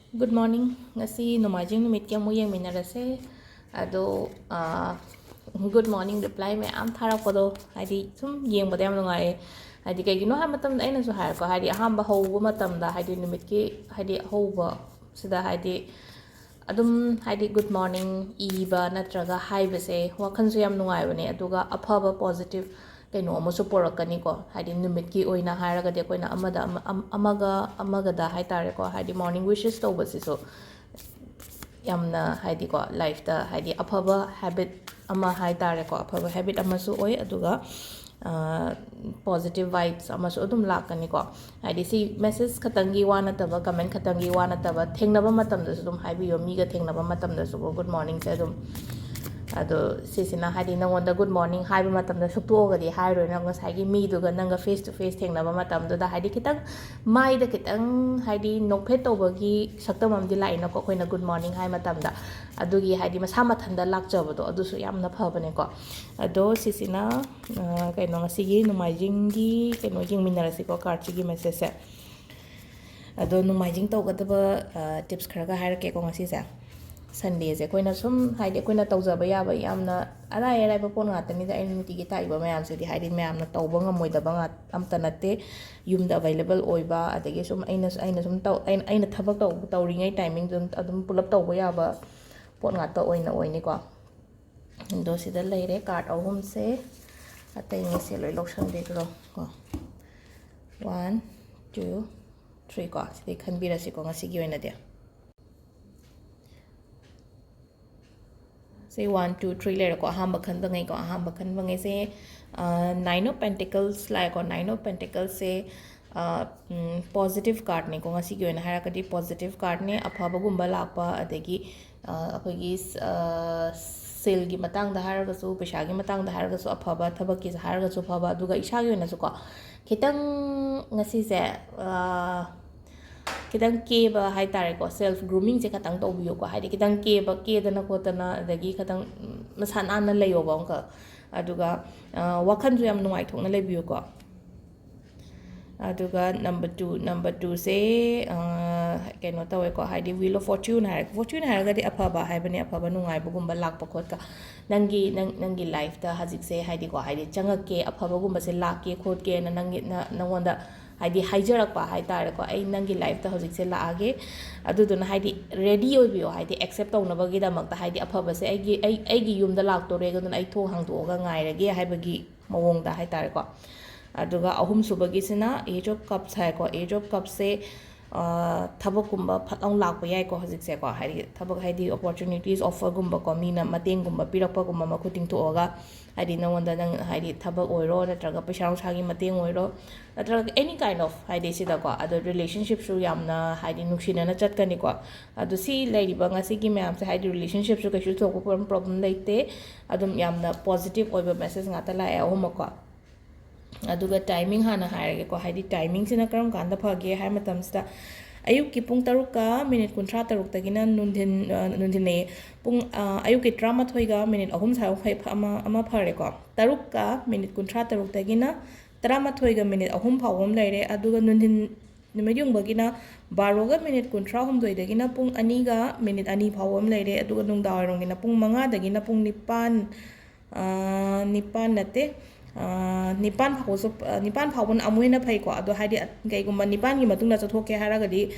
Good morning. Ngasi nomajing numit kya mo yang minarase. Ado good morning reply me am thara kodo. Hadi sum yang badam nungai. Hadi kay gino ha matam ay na so har ko hadi aham ba ho matam da hadi numit ki hadi ho ba sida hadi adum hadi good morning iba natraga hai base wakhan su yam nungai bane aduga afaba positive kaino amusu porakani ko hadi numit ki oina hairaga de koina amaga da hai tare ko hadi morning wishes to basi so yamna hadi ko life da hadi afaba habit ama hai tare ko afaba habit amasu oi aduga positive vibes amasu adum lakani ko hadi si message khatangi wana taba comment khatangi wana taba thengnaba matam da dum haibi yo mi ga thengnaba matam da so good morning se dum ado sisina hadi nangonda good morning haiba matam da sukto gadi hairo na ngasai mi duga nanga face to face thengnaba matam da hadi kitang mai da kitang hadi nokphet tobagi saktam amdi laina ko koina good morning hai matam da adugi hadi masa mathanda lakjabado adusu yamna phabane ko ado sisina kaino ngasigi numajingi kaino jingminarasi ko karchigi message se ado numajing tawgadaba tips kharaga hairake ko ngasi se Sunday se koina sum haide koina tawjaba yaba yamna arai arai ba pon ngata ni da en miti gi taiba mayam se di haide mayam na tawba ngamoi da banga amta natte yumda available oiba adege sum aina sum taw aina thabak tawri ngai timing dum adum pulap tawba yaba pon ngata oini ko do sida leire card ahum se atai ni se loi loction de ko 1 2 3 ko sida khanbira si ko ngasi gi oina de say 1 2 3 later ko ahamba khan bangai ko ahamba khan bangai se 9 of pentacles like or 9 of pentacles se positive card ne ko ngasi gi oina hara kadi positive card ne afaba gumba lakpa adegi akogi sale gi matang da hara gasu pesha gi matang da hara gasu afaba thabak ki hara gasu phaba duga isha gi oina su ko khitang ngasi se kitang keba hai tare ko self grooming se katang to biyo ko hai kitang keba kedana ko tana adagi katang masan an layo ba ka aduga wakhan ju yam nuai thokna le biyo ko aduga number 2 se keno tawe ko hai wheel of fortune hai ga di afaba hai bani afaba nungai bu gumba lak pa khot ka nangi life da hajik se hai ko hai changake afaba gumba se lak ke khot ke na nangi nangonda haidi haijarakpa haitare ko ai nangi life ta hojik se laage aduduna haidi ready oibio haidi accept tawnabagi damakta haidi afaba se aigi yumda laktore gadun ai tho hangdoga ngairage haibagi mawong da haitare ko aduga ahum subagi sina age of cups hai ko age of cups se thabak gumba phatong lakpa yai ko hojik se ko haidi thabak haidi opportunities offer gumba ko mina mateng gumba pirakpa gumba makuting thoga haidi nangonda nang haidi thabak oiro natraga paisa sagi mateng oiro natraga any kind of haidi sida ko ado relationship su yamna haidi nuksina na chatkani ko ado si lairiba ngasi gi mayam se haidi relationship su kaishu thokpa problem leite adum yamna positive oiba message ngata la e ahuma ko aduga timing hana hairage ko haidi timing sina karam kanda phage hai matam sta ayuk ki pung taruka minute kuntra taruk tagina nundin ne pung ayuk ki drama thoiga minute ahum sa phai ama phare ko taruka minute kuntra taruk tagina drama thoiga minute ahum phawom leire aduga nundin nimayung bagina baroga minute kuntra hum doi dagina pung aniga minute ani phawom leire aduga nungda rongina pung manga dagina pung nipan nate nipan phawon amuina phai ko ado haidi gaigumba nipan gi matungna chathoke haragadi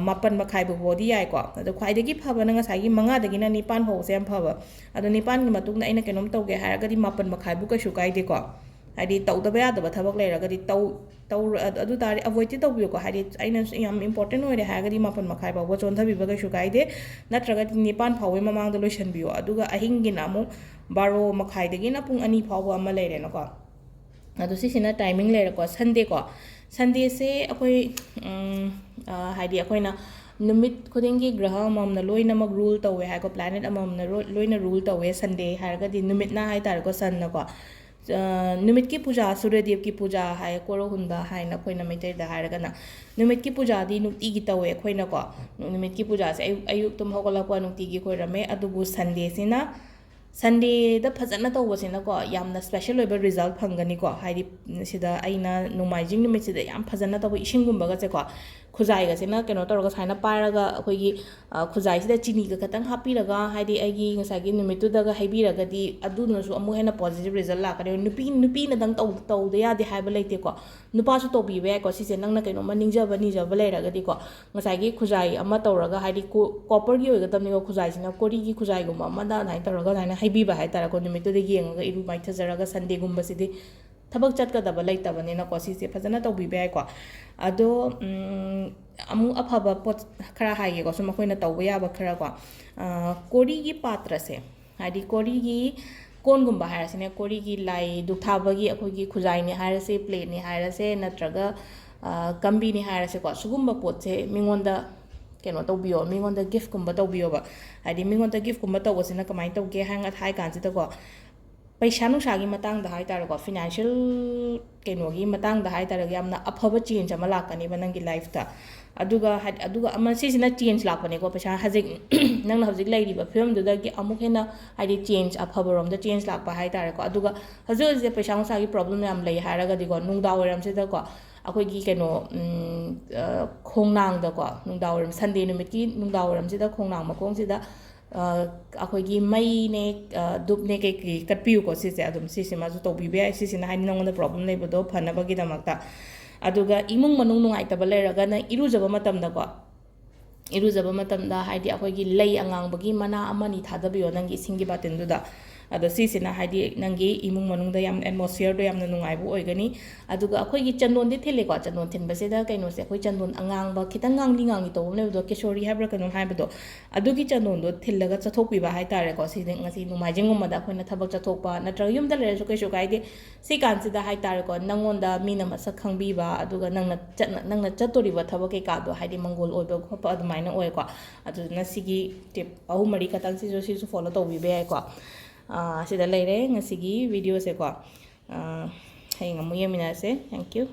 mapan makhai bu body yai ko ado khwaidagi phaba na ngasai gi manga dagi na nipan phaw se am phaba ado nipan gi matungna aina kenom tawge haragadi mapan makhai bu ka shu kai de ko haidi tawdaba yadaba thabak leiragadi taw adu tari avoid ti tawbiyo ko haidi aina yam important oire haragadi mapan makhai ba bo chon thabi ba ka shu kai de natraga nipan phawe mamang da lotion biyo aduga ahingi na mu baro makhai dagi na pung ani phawa ama leire na ko adu sisina timing leire ko sunday se akoi haidi akoina numit khudingi graha mamna loina mag rule tawe ha ko planet amamna loina rule tawe sunday harga di numit na hai tar ko san na ko numit ki puja suryadev ki puja hai koro hunda hai na khoina meter da harga na numit ki puja di nukti gi tawe khoina ko numit ki puja se ayuk tum hogola ko nukti gi khoirame adubu sunday sina Sunday da fazana tawbasina ko yamna special oiba result phangani ko haidi sida aina nomaijing numit sida yam fazana taw ising gumba ga se ko ꯈꯨꯖꯥꯏꯒꯁꯤꯅ ꯀꯩꯅꯣ ꯇꯧꯔꯒ ꯁꯨꯃꯥꯏꯅ ꯄꯥꯏꯔꯒ ꯑꯩꯈꯣꯏꯒꯤ ꯈꯨꯖꯥꯏꯁꯤꯗ ꯆꯤꯅꯤꯒ ꯈꯇꯪ ꯍꯥꯞꯄꯤꯔꯒ ꯍꯥꯏꯗꯤ ꯑꯩꯒꯤ ꯉꯁꯥꯏꯒꯤ ꯅꯨꯃꯤꯠꯇꯨꯗꯒ ꯍꯩꯕꯤꯔꯒꯗꯤ ꯑꯗꯨꯅꯁꯨ ꯑꯃꯨꯛ ꯍꯦꯟꯅ ꯄꯣꯖꯤꯇꯤভ ꯔꯤꯖꯜ ꯂꯥꯛꯀꯅꯤ ꯅꯨꯄꯤꯅꯗꯪ ꯇꯧꯗ ꯌꯥꯗꯦ ꯍꯥꯏꯕ ꯂꯩꯇꯦꯀꯣ ꯅꯨꯄꯥꯁꯨ ꯇꯧꯕꯤꯕ ꯌꯥꯏꯀꯣ ꯁꯤꯁꯦ ꯅꯪꯅ ꯀꯩꯅꯣꯝꯃ ꯅꯤꯖꯕ ꯂꯩꯔꯒꯗꯤꯀꯣ ꯉꯁꯥꯏꯒꯤ ꯈꯨꯖꯥꯏ ꯑꯃ ꯇꯧꯔꯒ ꯍꯥꯏꯗꯤ ꯀꯣꯄꯔꯒꯤ ꯑꯣꯏꯒꯗꯕꯅꯤꯀꯣ ꯈꯨꯖꯥꯏꯁꯤꯅ ꯀꯣꯔꯤꯒꯤ ꯈꯨꯖꯥꯏꯒꯨꯝꯕ ꯑꯃꯗ ꯑꯗꯨꯃꯥꯏꯅ ꯇꯧꯔꯒ ꯑꯗꯨꯃꯥꯏꯅ ꯍꯩꯕꯤꯕ ꯍꯥꯏꯇꯥꯔꯦꯀꯣ ꯅꯨꯃꯤꯠꯇꯨꯗ ꯌꯦꯡꯉꯒ ꯏꯔꯨ ꯃꯥꯏꯊꯖꯔꯒ ꯁꯟꯗꯦꯒꯨꯝꯕꯁꯤꯗꯤ ꯊꯕꯛ ꯆꯠꯀꯗꯕ ꯂꯩꯇꯕꯅꯤꯅꯀꯣ ꯁꯤꯁꯦ ꯐꯖꯅ ꯇꯧꯕꯤꯕ ꯌꯥꯏꯀꯣ ꯑꯗꯣ ꯑꯃꯨꯛ ꯑꯐꯕ ꯄꯣꯠ ꯈꯔ ꯍꯥꯏꯒꯦꯀꯣ ꯁꯨꯝ ꯑꯩꯈꯣꯏꯅ ꯇꯧꯕ ꯌꯥꯕ ꯈꯔꯀꯣ ꯀꯣꯔꯤꯒꯤ ꯄꯥꯇ꯭ꯔꯁꯦ ꯍꯥꯏꯗꯤ ꯀꯣꯔꯤꯒꯤ ꯀꯣꯟꯒꯨꯝꯕ ꯍꯥꯏꯔꯁꯤꯅꯦ ꯀꯣꯔꯤꯒꯤ ꯂꯥꯏ ꯙꯨꯛ ꯊꯥꯕꯒꯤ ꯑꯩꯈꯣꯏꯒꯤ ꯈꯨꯖꯥꯏꯅꯤ ꯍꯥꯏꯔꯁꯦ ꯄ꯭ꯂꯦꯠꯅꯤ ꯍꯥꯏꯔꯁꯦ ꯅꯠꯇ꯭ꯔꯒ ꯀꯝꯕꯤꯅꯤ ꯍꯥꯏꯔꯁꯦꯀꯣ ꯁꯤꯒꯨꯝꯕ ꯄꯣꯠꯁꯦ ꯃꯤꯉꯣꯟꯗ ꯀꯩꯅꯣ ꯇꯧꯕꯤꯌꯣ ꯃꯤꯉꯣꯟꯗ ꯒꯤꯐꯀꯨꯝꯕ ꯇꯧꯕꯤꯌꯣꯕ ꯍꯥꯏꯗꯤ ꯃꯤꯉꯣꯟꯗ ꯒꯤꯐꯀꯨꯝꯕ ꯇꯧꯕꯁꯤꯅ ꯀꯃꯥꯏꯅ ꯇꯧꯒꯦ ꯍꯥꯏ ꯀꯥꯟꯁꯤꯗꯀꯣ ꯄꯩꯁꯥ ꯅꯨꯡꯁꯥꯒꯤ ꯃꯇꯥꯡꯗ ꯍꯥꯏꯇꯥꯔꯦꯀꯣ ꯐꯤꯅꯥꯟꯁꯤꯌꯦꯜ ꯀꯩꯅꯣꯒꯤ ꯃꯇꯥꯡꯗ ꯍꯥꯏꯇꯥꯔꯦ ꯌꯥꯝꯅ ꯑꯐꯕ ꯆꯦꯟꯖ ꯑꯃ ꯂꯥꯛꯀꯅꯤꯕ ꯅꯪꯒꯤ ꯂꯥꯏꯐꯇ ꯑꯗꯨꯒ ꯑꯃ ꯁꯤꯁꯤꯅ ꯆꯦꯟꯖ ꯂꯥꯛꯄꯅꯦꯀꯣ ꯄꯩꯁꯥ ꯍꯧꯖꯤꯛ ꯅꯪꯅ ꯍꯧꯖꯤꯛ ꯂꯩꯔꯤꯕ ꯐꯤꯕꯝꯗꯨꯗꯒꯤ ꯑꯃꯨꯛ ꯍꯦꯟꯅ ꯍꯥꯏꯗꯤ ꯆꯦꯟꯖ ꯑꯐꯕꯔꯣꯝꯗ ꯆꯦꯟꯖ ꯂꯥꯛꯄ ꯍꯥꯏꯇꯥꯔꯦꯀꯣ ꯑꯗꯨꯒ ꯍꯧꯖꯤꯛ ꯄꯩꯁꯥ ꯅꯨꯡꯁꯥꯒꯤ ꯄ꯭ꯔꯣꯕ꯭ꯂꯦꯝ ꯌꯥꯝ ꯂꯩ ꯍꯥꯏꯔꯒꯗꯤꯀꯣ ꯅꯨꯡꯗꯥꯡꯋꯥꯏꯔꯝꯁꯤꯗꯀꯣ ꯑꯩꯈꯣꯏꯒꯤ ꯀꯩꯅꯣ ꯈꯣꯡꯅꯥꯡꯗꯀꯣ ꯅꯨꯡꯗꯥꯡꯋꯥꯏꯔꯝ ꯁꯟꯗꯦ ꯅꯨꯃꯤꯠꯀꯤ ꯅꯨꯡꯗꯥꯡꯋꯥꯏꯔꯝꯁꯤꯗ ꯈꯣꯡꯅꯥꯡ ꯃꯈꯣꯡꯁꯤꯗ ꯑꯩꯈꯣꯏꯒꯤ ꯃꯩꯅꯦ ꯙꯨꯞꯅꯦ ꯀꯩꯀꯩ ꯀꯠꯄꯤꯌꯨꯀꯣ ꯁꯤꯁꯦ ꯑꯗꯨꯝ ꯁꯤꯁꯤꯃꯁꯨ ꯇꯧꯕꯤꯕ ꯌꯥꯏ ꯁꯤꯁꯤꯅ ꯍꯥꯏꯗꯤ ꯅꯪꯉꯣꯟꯗ ꯄ꯭ꯔꯣꯕ꯭ꯂꯦꯝ ꯂꯩꯕꯗꯣ ꯐꯅꯕꯒꯤꯗꯃꯛꯇ ꯑꯗꯨꯒ ꯏꯃꯨꯡ ꯃꯅꯨꯡ ꯅꯨꯡꯉꯥꯏꯇꯕ ꯂꯩꯔꯒꯅ ꯏꯔꯨꯖꯕ ꯃꯇꯝꯗꯀꯣ ꯏꯔꯨꯖꯕ ꯃꯇꯝꯗ ꯍꯥꯏꯗꯤ ꯑꯩꯈꯣꯏꯒꯤ ꯂꯩ ꯑꯉꯥꯡꯕꯒꯤ ꯃꯅꯥ ꯑꯃꯅꯤ ꯊꯥꯗꯕꯤꯌꯣ ꯅꯪꯒꯤ ꯏꯁꯤꯡꯒꯤ ꯕꯥꯇꯤꯟꯗꯨꯗ ꯑꯗꯣ ꯁꯤꯁꯤꯅ ꯍꯥꯏꯗꯤ ꯅꯪꯒꯤ ꯏꯃꯨꯡ ꯃꯅꯨꯡꯗ ꯌꯥꯝ ꯑꯦꯠꯃꯣꯁꯐꯤꯌꯔꯗꯣ ꯌꯥꯝꯅ ꯅꯨꯡꯉꯥꯏꯕ ꯑꯣꯏꯒꯅꯤ ꯑꯗꯨꯒ ꯑꯩꯈꯣꯏꯒꯤ ꯆꯟꯗꯣꯟꯗꯤ ꯊꯤꯜꯂꯦꯀꯣ ꯆꯟꯗꯣꯟ ꯊꯤꯟꯕꯁꯤꯗ ꯀꯩꯅꯣꯁꯦ ꯑꯩꯈꯣꯏ ꯆꯟꯗꯣꯟ ꯑꯉꯥꯡꯕ ꯈꯤꯇꯪ ꯉꯥꯡꯂꯤ ꯇꯧꯕ ꯑꯃ ꯂꯩꯕꯗꯣ ꯀꯦꯁꯣꯔꯤ ꯍꯥꯏꯕ꯭ꯔꯥ ꯀꯩꯅꯣꯝ ꯍꯥꯏꯕꯗꯣ ꯑꯗꯨꯒꯤ ꯆꯟꯗꯣꯟꯗꯣ ꯊꯤꯜꯂꯒ ꯆꯠꯊꯣꯛꯄꯤꯕ ꯍꯥꯏꯇꯥꯔꯦꯀꯣ ꯁꯤꯗꯤ ꯉꯁꯤ ꯅꯣꯡꯃꯥꯏꯖꯤꯡꯒꯨꯝꯕꯗ ꯑꯩꯈꯣꯏꯅ ꯊꯕꯛ ꯆꯠꯊꯣꯛꯄ ꯅꯠꯇ꯭ꯔꯒ ꯌꯨꯝꯗ ꯂꯩꯔꯁꯨ ꯀꯩꯁꯨ ꯀꯥꯏꯗꯦ ꯁꯤ ꯀꯥꯟꯁꯤꯗ ꯍꯥꯏꯇꯥꯔꯦꯀꯣ ꯅꯪꯉꯣꯟꯗ ꯃꯤꯅ ꯃꯁꯛ ꯈꯪꯕꯤꯕ ꯑꯗꯨꯒ ꯅꯪꯅ ꯆꯠꯇꯣꯔꯤꯕ ꯊꯕꯛ ꯀꯩꯀꯥꯗꯣ ꯍꯥꯏꯗꯤ ꯃꯪꯒꯣꯜ ꯑꯣꯏꯕ ꯈꯣꯠꯄ ꯑꯗꯨꯃꯥꯏꯅ ꯑꯣꯏꯀꯣ ꯑꯗꯨꯗꯨꯅ ꯁꯤꯒꯤ ꯇꯤꯞ 3-4 ꯈꯛꯇꯪ ꯁꯤꯁꯨ ꯐꯣꯂꯣ ꯇꯧꯕꯤꯕ ꯌꯥꯏꯀꯣ ꯁꯤꯗ ꯂꯩꯔꯦ ꯉꯁꯤꯒꯤ ꯚꯤꯗꯤꯑꯣꯁꯦꯀꯣ ꯍꯌꯦꯡ ꯑꯃꯨꯛ ꯌꯦꯡꯃꯤꯟꯅꯔꯁꯦ ꯊꯦꯡꯛ ꯌꯨ